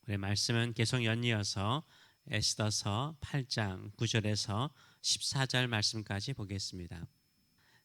우리 말씀은 계속 연이어서 에스더서 8장 9절에서 14절 말씀까지 보겠습니다.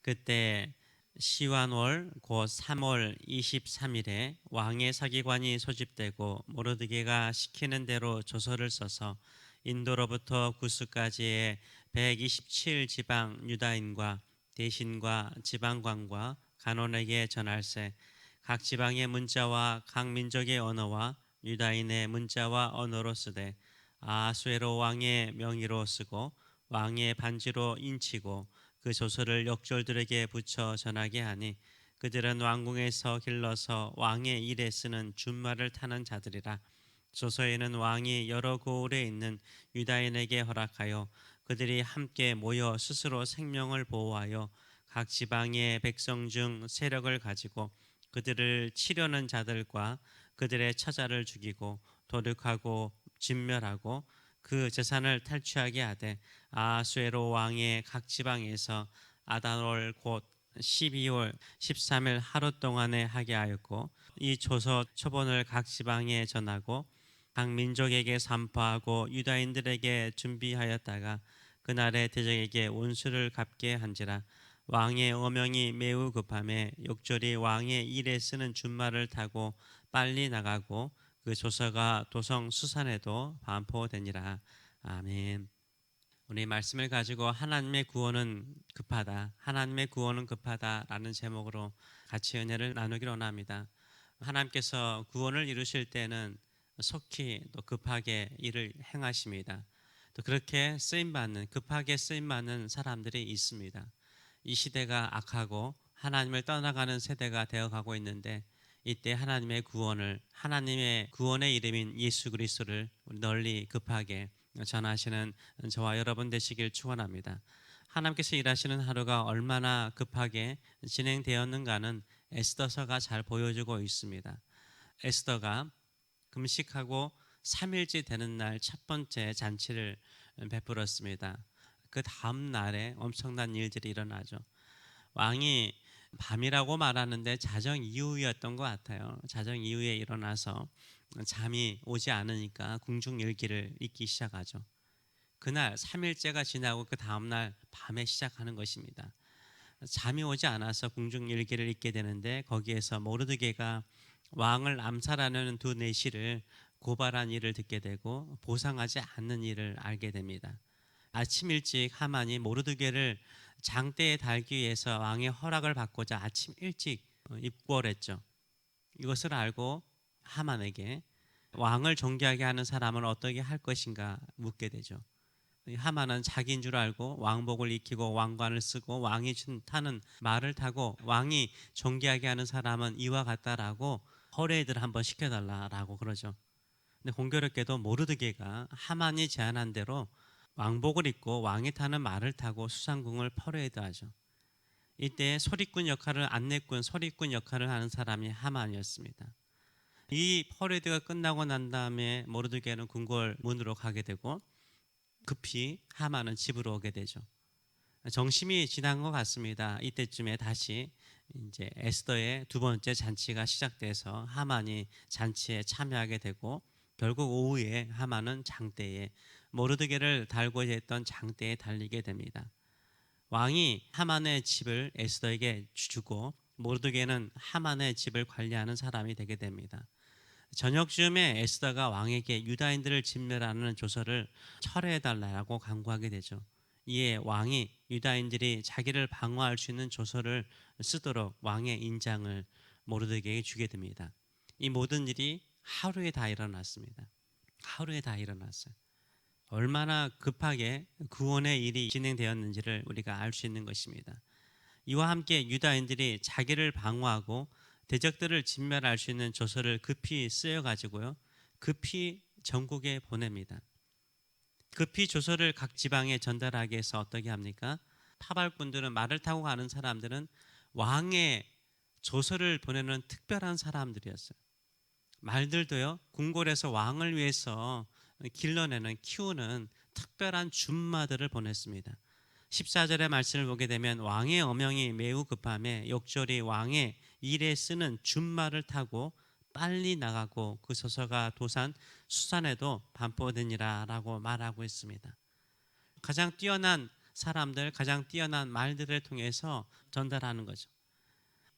그때 시완월 곧 3월 23일에 왕의 서기관이 소집되고 모르드게가 시키는 대로 조서를 써서 인도로부터 구스까지의 127지방 유다인과 대신과 지방관과 간원에게 전할세. 각 지방의 문자와 각 민족의 언어와 유다인의 문자와 언어로 쓰되 아수에로 왕의 명의로 쓰고 왕의 반지로 인치고 그 조서를 역졸들에게 붙여 전하게 하니 그들은 왕궁에서 길러서 왕의 일에 쓰는 준말을 타는 자들이라. 조서에는 왕이 여러 고을에 있는 유다인에게 허락하여 그들이 함께 모여 스스로 생명을 보호하여 각 지방의 백성 중 세력을 가지고 그들을 치려는 자들과 그들의 처자를 죽이고 도륙하고 진멸하고 그 재산을 탈취하게 하되 아수에로 왕의 각 지방에서 아단월 곧 12월 13일 하루 동안에 하게 하였고 이 조서 초본을 각 지방에 전하고 각 민족에게 선포하고 유다인들에게 준비하였다가 그날에 대적에게 원수를 갚게 한지라. 왕의 어명이 매우 급함에 욕절이 왕의 일에 쓰는 준말을 타고 빨리 나가고 그 조서가 도성 수산에도 반포되니라. 아멘. 오늘 말씀을 가지고 하나님의 구원은 급하다, 하나님의 구원은 급하다라는 제목으로 같이 은혜를 나누기로 합니다. 하나님께서 구원을 이루실 때는 속히 또 급하게 일을 행하십니다. 또 그렇게 쓰임받는, 급하게 쓰임받는 사람들이 있습니다. 이 시대가 악하고 하나님을 떠나가는 세대가 되어가고 있는데 이때 하나님의 구원을, 하나님의 구원의 이름인 예수 그리스도를 널리 급하게 전하시는 저와 여러분 되시길 축원합니다. 하나님께서 일하시는 하루가 얼마나 급하게 진행되었는가는 에스더서가 잘 보여주고 있습니다. 에스더가 금식하고 3일째 되는 날 첫 번째 잔치를 베풀었습니다. 그 다음 날에 엄청난 일들이 일어나죠. 왕이 밤이라고 말하는데 자정 이후였던 것 같아요. 자정 이후에 일어나서 잠이 오지 않으니까 궁중일기를 읽기 시작하죠. 그날 3일째가 지나고 그 다음날 밤에 시작하는 것입니다. 잠이 오지 않아서 궁중일기를 읽게 되는데 거기에서 모르드게가 왕을 암살하려는 두 내시를 고발한 일을 듣게 되고 보상하지 않는 일을 알게 됩니다. 아침 일찍 하만이 모르드게를 장대에 달기 위해서 왕의 허락을 받고자 아침 일찍 입궐했죠. 이것을 알고 하만에게 왕을 존경하게 하는 사람은 어떻게 할 것인가 묻게 되죠. 하만은 자기인 줄 알고 왕복을 입히고 왕관을 쓰고 왕이 타는 말을 타고 왕이 존경하게 하는 사람은 이와 같다라고 허례들 한번 시켜달라라고 그러죠. 근데 공교롭게도 모르드게가 하만이 제안한 대로 왕복을 입고 왕이 타는 말을 타고 수상궁을 퍼레이드하죠. 이때 소리꾼 역할을, 안내꾼, 소리꾼 역할을 하는 사람이 하만이었습니다. 이 퍼레이드가 끝나고 난 다음에 모르드게는 궁궐 문으로 가게 되고 급히 하만은 집으로 오게 되죠. 정심이 지난 것 같습니다. 이때쯤에 다시 이제 에스더의 두 번째 잔치가 시작돼서 하만이 잔치에 참여하게 되고 결국 오후에 하만은 장대에, 모르드게를 달고자 했던 장대에 달리게 됩니다. 왕이 하만의 집을 에스더에게 주고 모르드게는 하만의 집을 관리하는 사람이 되게 됩니다. 저녁쯤에 에스더가 왕에게 유다인들을 진멸하는 조서를 철회해달라고 간구하게 되죠. 이에 왕이 유다인들이 자기를 방어할 수 있는 조서를 쓰도록 왕의 인장을 모르드게에게 주게 됩니다. 이 모든 일이 하루에 다 일어났습니다. 하루에 다 일어났어요. 얼마나 급하게 구원의 일이 진행되었는지를 우리가 알 수 있는 것입니다. 이와 함께 유다인들이 자기를 방어하고 대적들을 진멸할 수 있는 조서를 급히 쓰여가지고요, 급히 전국에 보냅니다. 급히 조서를 각 지방에 전달하기 위해서 어떻게 합니까? 타발꾼들은, 말을 타고 가는 사람들은 왕의 조서를 보내는 특별한 사람들이었어요. 말들도요, 궁궐에서 왕을 위해서 길러내는, 키우는 특별한 준마들을 보냈습니다. 14절의 말씀을 보게 되면 왕의 어명이 매우 급함에 욕절이 왕의 일에 쓰는 준말을 타고 빨리 나가고 그 조서가 도산 수산에도 반포되니라라고 말하고 있습니다. 가장 뛰어난 사람들, 가장 뛰어난 말들을 통해서 전달하는 거죠.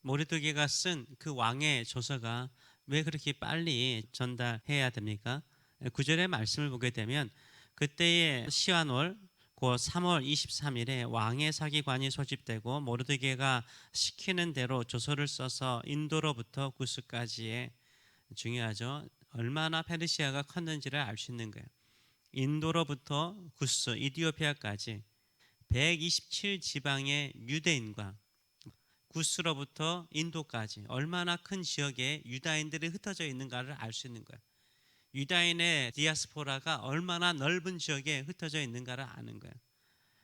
모르드게가 쓴 그 왕의 조서가 왜 그렇게 빨리 전달해야 됩니까? 9절의 말씀을 보게 되면 그때의 시완월 곧 3월 23일에 왕의 사기관이 소집되고 모르드게가 시키는 대로 조서를 써서 인도로부터 구스까지의, 중요하죠, 얼마나 페르시아가 컸는지를 알 수 있는 거예요. 인도로부터 구스, 이디오피아까지 127지방의 유대인과 구스로부터 인도까지 얼마나 큰 지역에 유다인들이 흩어져 있는가를 알 수 있는 거예요. 유다인의 디아스포라가 얼마나 넓은 지역에 흩어져 있는가를 아는 거예요.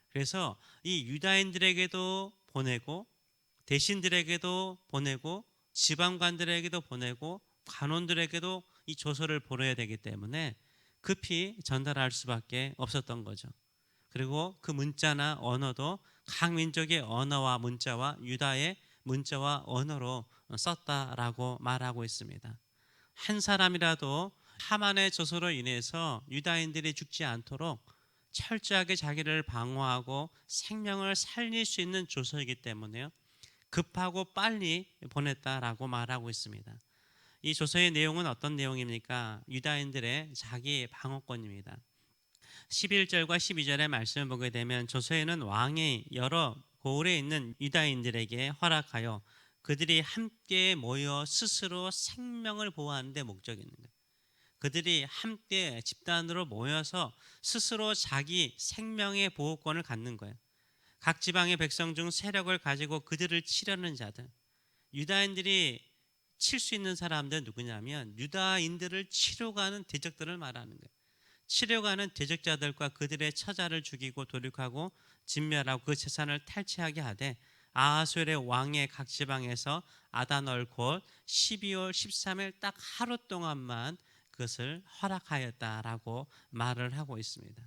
그래서 이 유다인들에게도 보내고 대신들에게도 보내고 지방관들에게도 보내고 관원들에게도 이 조서를 보내야 되기 때문에 급히 전달할 수밖에 없었던 거죠. 그리고 그 문자나 언어도 각 민족의 언어와 문자와 유다의 문자와 언어로 썼다라고 말하고 있습니다. 한 사람이라도 하만의 조서로 인해서 유다인들이 죽지 않도록 철저하게 자기를 방어하고 생명을 살릴 수 있는 조서이기 때문에요, 급하고 빨리 보냈다라고 말하고 있습니다. 이 조서의 내용은 어떤 내용입니까? 유다인들의 자기 방어권입니다. 11절과 12절의 말씀을 보게 되면 조서에는 왕이 여러 고을에 있는 유다인들에게 허락하여 그들이 함께 모여 스스로 생명을 보호하는 데 목적이 있는 거예요. 그들이 함께 집단으로 모여서 스스로 자기 생명의 보호권을 갖는 거예요. 각 지방의 백성 중 세력을 가지고 그들을 치려는 자들, 유다인들이 칠 수 있는 사람들은 누구냐면 유다인들을 치러 가는 대적들을 말하는 거예요. 치려 가는 대적자들과 그들의 처자를 죽이고 도륙하고 진멸하고 그 재산을 탈취하게 하되 아하수엘의 왕의 각 지방에서 아다널 곧 12월 13일 딱 하루 동안만 그것을 허락하였다라고 말을 하고 있습니다.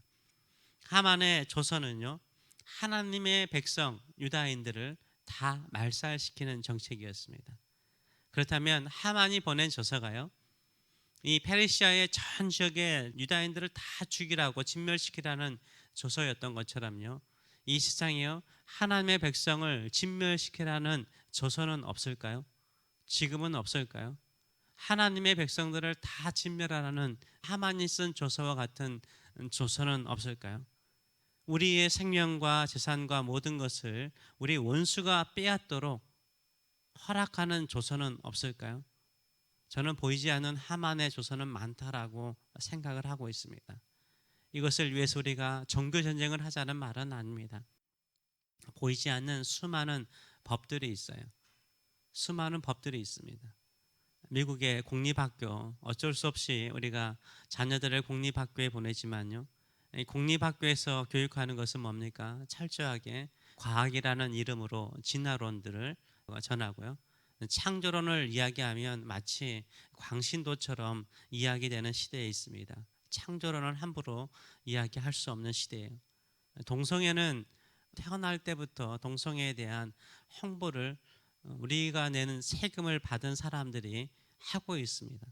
하만의 조서는요, 하나님의 백성 유다인들을 다 말살시키는 정책이었습니다. 그렇다면 하만이 보낸 조서가요, 이 페르시아의 전 지역의 유다인들을 다 죽이라고 진멸시키라는 조서였던 것처럼요, 이 세상에요 하나님의 백성을 진멸시키라는 조서는 없을까요? 지금은 없을까요? 하나님의 백성들을 다 진멸하라는 하만이 쓴 조서와 같은 조서는 없을까요? 우리의 생명과 재산과 모든 것을 우리 원수가 빼앗도록 허락하는 조서는 없을까요? 저는 보이지 않는 하만의 조서는 많다라고 생각을 하고 있습니다. 이것을 위해서 우리가 종교전쟁을 하자는 말은 아닙니다. 보이지 않는 수많은 법들이 있어요. 수많은 법들이 있습니다. 미국의 공립학교, 어쩔 수 없이 우리가 자녀들을 공립학교에 보내지만요, 공립학교에서 교육하는 것은 뭡니까? 철저하게 과학이라는 이름으로 진화론들을 전하고요, 창조론을 이야기하면 마치 광신도처럼 이야기되는 시대에 있습니다. 창조론을 함부로 이야기할 수 없는 시대예요. 동성애는 태어날 때부터 동성애에 대한 홍보를 우리가 내는 세금을 받은 사람들이 하고 있습니다.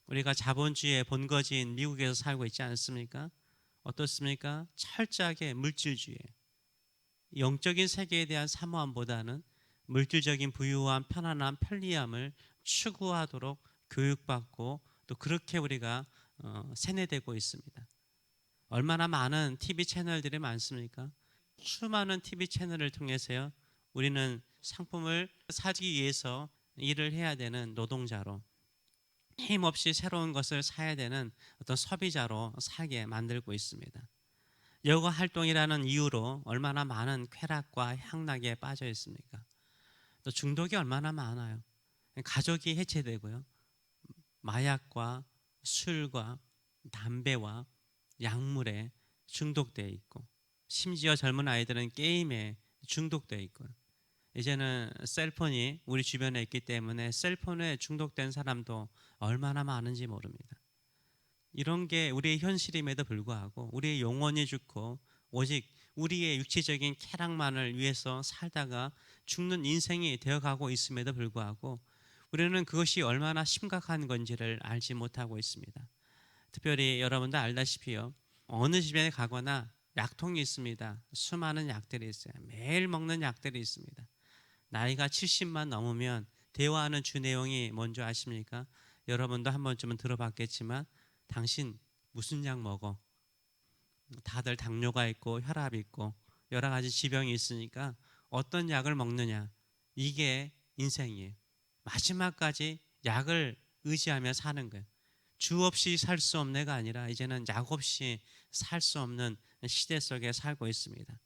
우리가 자본주의의 본거지인 미국에서 살고 있지 않습니까? 어떻습니까? 철저하게 물질주의, 영적인 세계에 대한 사모함보다는 물질적인 부유함, 편안함, 편리함을 추구하도록 교육받고 또 그렇게 우리가 세뇌되고 있습니다. 얼마나 많은 TV 채널들이 많습니까? 수많은 TV 채널을 통해서요, 우리는 상품을 사기 위해서 일을 해야 되는 노동자로, 힘없이 새로운 것을 사야 되는 어떤 소비자로 살게 만들고 있습니다. 여가 활동이라는 이유로 얼마나 많은 쾌락과 향락에 빠져 있습니까? 또 중독이 얼마나 많아요. 가족이 해체되고요, 마약과 술과 담배와 약물에 중독되어 있고, 심지어 젊은 아이들은 게임에 중독되어 있고요. 이제는 셀폰이 우리 주변에 있기 때문에 셀폰에 중독된 사람도 얼마나 많은지 모릅니다. 이런 게 우리의 현실임에도 불구하고 우리의 영혼이 죽고 오직 우리의 육체적인 쾌락만을 위해서 살다가 죽는 인생이 되어가고 있음에도 불구하고 우리는 그것이 얼마나 심각한 건지를 알지 못하고 있습니다. 특별히 여러분도 알다시피요. 어느 집에 가거나 약통이 있습니다. 수많은 약들이 있어요. 매일 먹는 약들이 있습니다. 나이가 70만 넘으면 대화하는 주 내용이 뭔지 아십니까? 여러분도 한 번쯤은 들어봤겠지만 당신 무슨 약 먹어? 다들 당뇨가 있고 혈압이 있고 여러 가지 지병이 있으니까 어떤 약을 먹느냐? 이게 인생이에요. 마지막까지 약을 의지하며 사는 거예요. 주 없이 살 수 없는 애가 아니라 이제는 약 없이 살 수 없는 시대 속에 살고 있습니다.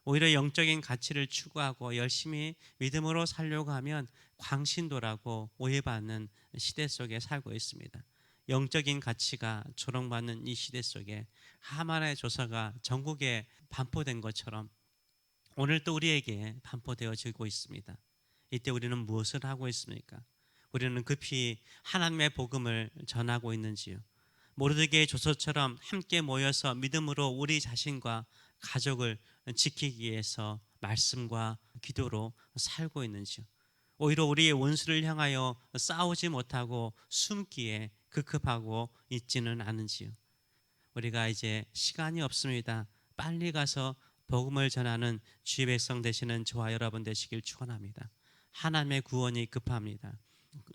오히려 영적인 가치를 추구하고 열심히 믿음으로 살려고 하면 광신도라고 오해받는 시대 속에 살고 있습니다. 영적인 가치가 조롱받는 이 시대 속에 하만의 조서가 전국에 반포된 것처럼 오늘 또 우리에게 반포되어지고 있습니다. 이때 우리는 무엇을 하고 있습니까? 우리는 급히 하나님의 복음을 전하고 있는지요? 모르드게의 조서처럼 함께 모여서 믿음으로 우리 자신과 가족을 지키기 위해서 말씀과 기도로 살고 있는지요? 오히려 우리의 원수를 향하여 싸우지 못하고 숨기에 급급하고 있지는 않은지요? 우리가 이제 시간이 없습니다. 빨리 가서 복음을 전하는 주의 백성 되시는 저와 여러분 되시길 축원합니다. 하나님의 구원이 급합니다.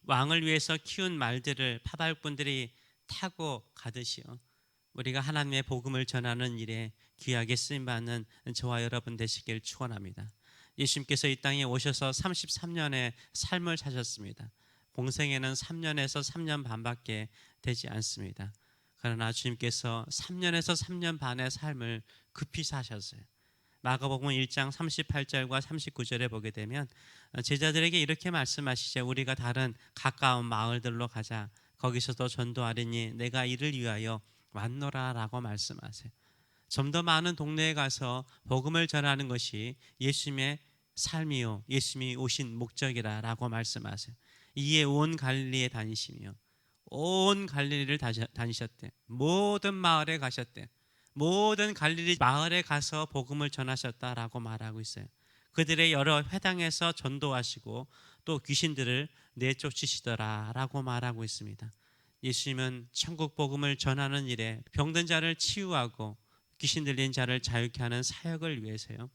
왕을 위해서 키운 말들을 파발꾼들이 타고 가듯이요. 우리가 하나님의 복음을 전하는 일에 귀하게 쓰임받는 저와 여러분 되시길 축원합니다. 예수님께서 이 땅에 오셔서 33년의 삶을 사셨습니다. 공생에는 3년에서 3년 반밖에 되지 않습니다. 그러나 주님께서 3년에서 3년 반의 삶을 급히 사셨어요. 마가복음 1장 38절과 39절에 보게 되면 제자들에게 이렇게 말씀하시죠. 우리가 다른 가까운 마을들로 가자. 거기서도 전도하리니 내가 이를 위하여 왔노라라고 말씀하세요. 좀 더 많은 동네에 가서 복음을 전하는 것이 예수님의 삶이요 예수님이 오신 목적이라라고 말씀하세요. 이에 온 갈릴리에 다니시며 온 갈릴리를 다니셨대. 모든 마을에 가셨대. 모든 갈릴리 마을에 가서 복음을 전하셨다라고 말하고 있어요. 그들의 여러 회당에서 전도하시고 또 귀신들을 내쫓으시더라라고 말하고 있습니다. 예수님은 천국 복음을 전하는 일에 병든 자를 치유하고 귀신 들린 자를 자유케 하는 사역을 위해서요.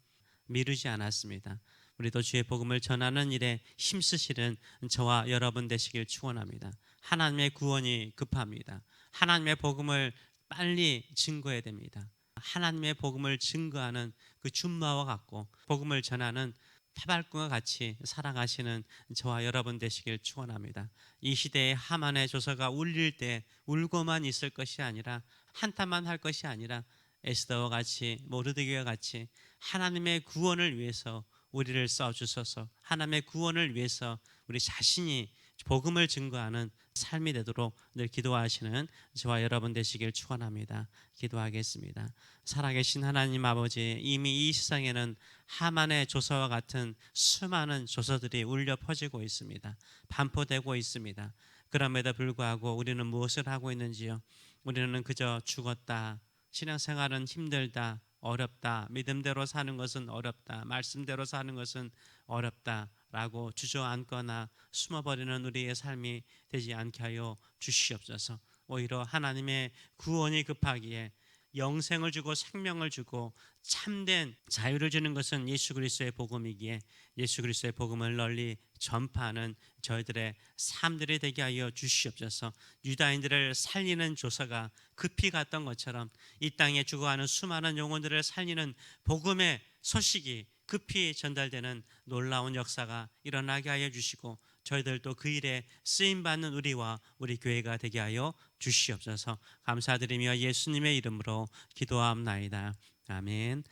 미루지 않았습니다. 우리도 주의 복음을 전하는 일에 힘쓰시는 저와 여러분 되시길 축원합니다. 하나님의 구원이 급합니다. 하나님의 복음을 빨리 증거해야 됩니다. 하나님의 복음을 증거하는 그 준마와 같고 복음을 전하는 타발꾼과 같이 살아가시는 저와 여러분 되시길 축원합니다. 이 시대에 하만의 조서가 울릴 때 울고만 있을 것이 아니라 한탄만 할 것이 아니라 에스더와 같이 모르드게와 같이 하나님의 구원을 위해서 우리를 써주셔서 하나님의 구원을 위해서 우리 자신이 복음을 증거하는 삶이 되도록 늘 기도하시는 저와 여러분 되시길 축원합니다. 기도하겠습니다. 살아계신 하나님 아버지, 이미 이 세상에는 하만의 조서와 같은 수많은 조서들이 울려 퍼지고 있습니다. 반포되고 있습니다. 그럼에도 불구하고 우리는 무엇을 하고 있는지요? 우리는 그저 죽었다, 신앙생활은 힘들다, 어렵다, 믿음대로 사는 것은 어렵다, 말씀대로 사는 것은 어렵다 라고 주저앉거나 숨어버리는 우리의 삶이 되지 않게 하여 주시옵소서. 오히려 하나님의 구원이 급하기에 영생을 주고 생명을 주고 참된 자유를 주는 것은 예수 그리스도의 복음이기에 예수 그리스도의 복음을 널리 전파하는 저희들의 삶들이 되게 하여 주시옵소서. 유다인들을 살리는 조서가 급히 갔던 것처럼 이 땅에 죽어가는 수많은 영혼들을 살리는 복음의 소식이 급히 전달되는 놀라운 역사가 일어나게 하여 주시고 저희들도 그 일에 쓰임받는 우리와 우리 교회가 되게 하여 주시옵소서. 감사드리며 예수님의 이름으로 기도하옵나이다. 아멘.